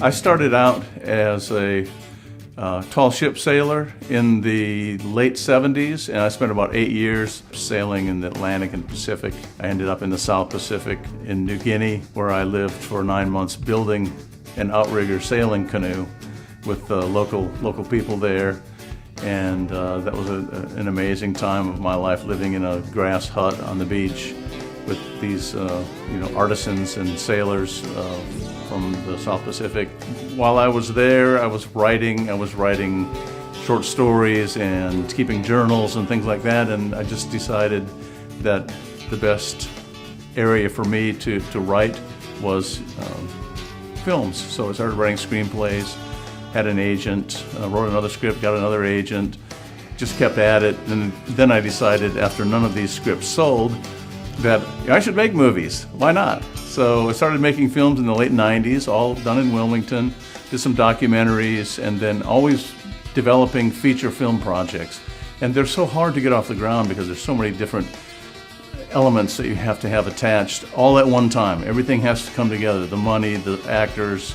I started out as a tall ship sailor in the late 70s, and I spent about 8 years sailing in the Atlantic and Pacific. I ended up in the South Pacific in New Guinea, where I lived for 9 months building an outrigger sailing canoe with local people there. And that was an amazing time of my life, living in a grass hut on the beach with these artisans and sailors from the South Pacific. While I was there, I was writing short stories and keeping journals and things like that, and I just decided that the best area for me to write was films. So I started writing screenplays, had an agent, wrote another script, got another agent, just kept at it, and then I decided after none of these scripts sold that I should make movies. Why not? So I started making films in the late 90s, all done in Wilmington, did some documentaries, and then always developing feature film projects. And they're so hard to get off the ground because there's so many different elements that you have to have attached all at one time. Everything has to come together, the money, the actors,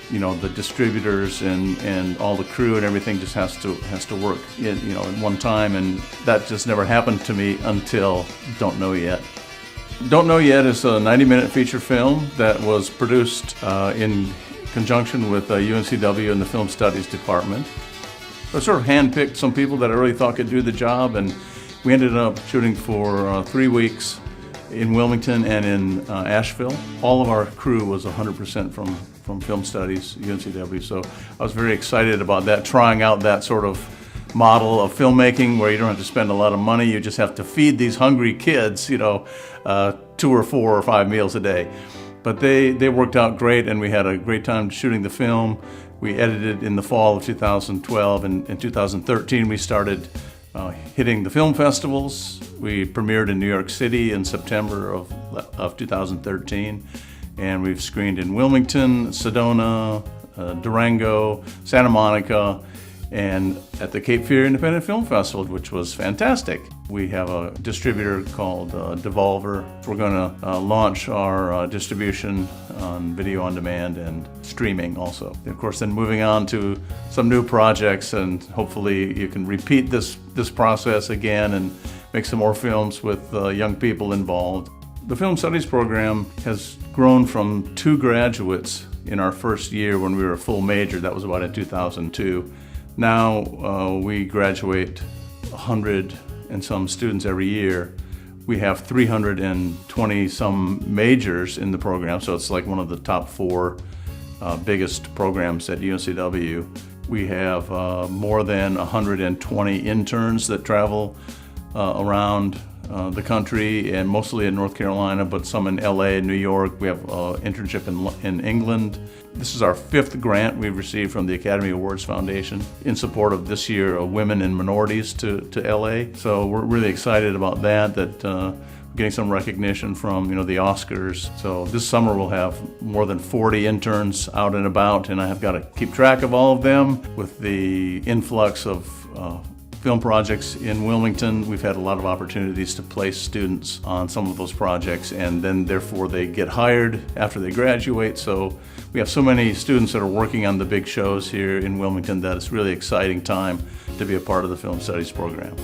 the distributors and all the crew and everything just has to work at one time, and that just never happened to me until Don't Know Yet. Don't Know Yet is a 90-minute feature film that was produced in conjunction with UNCW and the Film Studies Department. I sort of handpicked some people that I really thought could do the job, and we ended up shooting for 3 weeks in Wilmington and in Asheville. All of our crew was 100% from Film Studies, UNCW, so I was very excited about that, trying out that sort of model of filmmaking where you don't have to spend a lot of money, you just have to feed these hungry kids, 2 or 4 or 5 meals a day. But they worked out great, and we had a great time shooting the film. We edited in the fall of 2012, and in 2013 we started hitting the film festivals. We premiered in New York City in September of 2013, and we've screened in Wilmington, Sedona, Durango, Santa Monica, and at the Cape Fear Independent Film Festival, which was fantastic. We have a distributor called Devolver. We're going to launch our distribution on video on demand and streaming also. And of course, then moving on to some new projects, and hopefully you can repeat this process again and make some more films with young people involved. The Film Studies program has grown from 2 graduates in our first year when we were a full major. That was about in 2002. Now we graduate 100 and some students every year. We have 320 some majors in the program, so it's like one of the top 4 biggest programs at UNCW. We have more than 120 interns that travel around the country, and mostly in North Carolina, but some in LA and New York. We have an internship in England. This is our 5th grant we've received from the Academy Awards Foundation in support of this year of women and minorities to LA. So we're really excited about that we're getting some recognition from the Oscars. So this summer we'll have more than 40 interns out and about, and I have got to keep track of all of them. With the influx of film projects in Wilmington, we've had a lot of opportunities to place students on some of those projects, and then therefore they get hired after they graduate. So we have so many students that are working on the big shows here in Wilmington that it's really exciting time to be a part of the Film Studies program.